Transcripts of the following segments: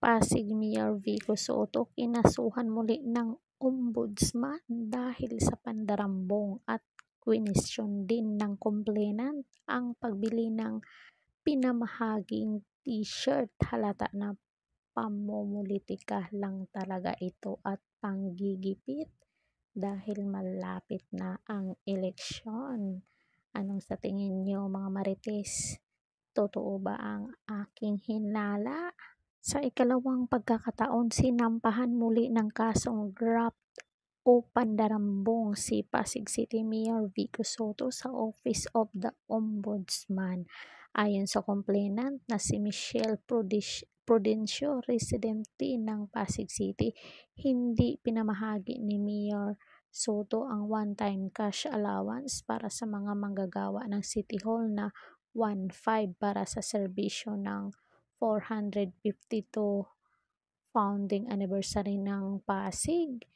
Pasig Mayor Vico Soto kinasuhan muli ng Ombudsman dahil sa pandarambong at kwinesyon din ng complainant ang pagbili ng pinamahaging t-shirt. Halata na pamumulitika lang talaga ito at panggigipit dahil malapit na ang eleksyon. Anong sa tingin nyo mga marites? Totoo ba ang aking hinala? Sa ikalawang pagkakataon, sinampahan muli ng kasong graft o pandarambong si Pasig City Mayor Vico Soto sa Office of the Ombudsman. Ayon sa complainant na si Michelle Prudencio, residente ng Pasig City, hindi pinamahagi ni Mayor Soto ang one-time cash allowance para sa mga manggagawa ng City Hall na 1.5 para sa serbisyo ng 452 founding anniversary ng Pasig.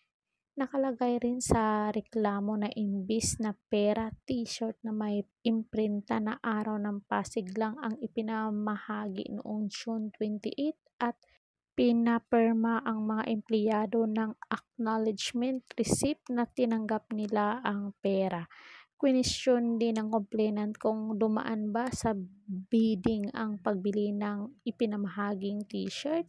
Nakalagay rin sa reklamo na imbis na pera, t-shirt na may imprinta na araw ng Pasig lang ang ipinamahagi noong June 28 at pinapirma ang mga empleyado ng acknowledgement receipt na tinanggap nila ang pera. Kwenisyon din ng complainant kung dumaan ba sa bidding ang pagbili ng ipinamahaging t-shirt.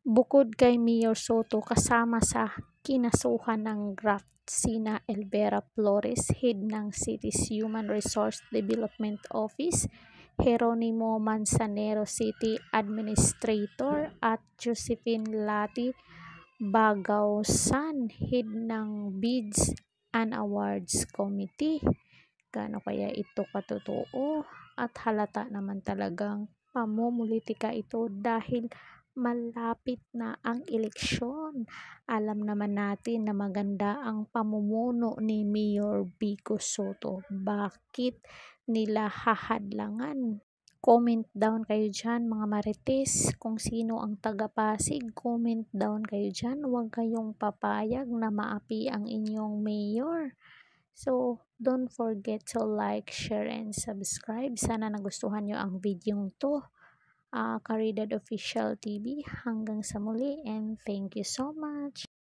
Bukod kay Mayor Soto, kasama sa kinasuhan ng graft sina Elvera Flores, head ng City's Human Resource Development Office, Jeronimo Manzanero, City Administrator, at Josephine Lati Bagausan, head ng Bids and Awards Committee. Gaano kaya ito katotoo? At halata naman talagang pamumulitika ito dahil malapit na ang eleksyon. Alam naman natin na maganda ang pamumuno ni Mayor Vico Soto. Bakit nila hahadlangan? Comment down kayo dyan mga marites kung sino ang taga-Pasig. Comment down kayo dyan. Huwag kayong papayag na maapi ang inyong mayor. So, don't forget to like, share, and subscribe. Sana nagustuhan nyo ang video to. Caridad Official TV. Hanggang sa muli and thank you so much.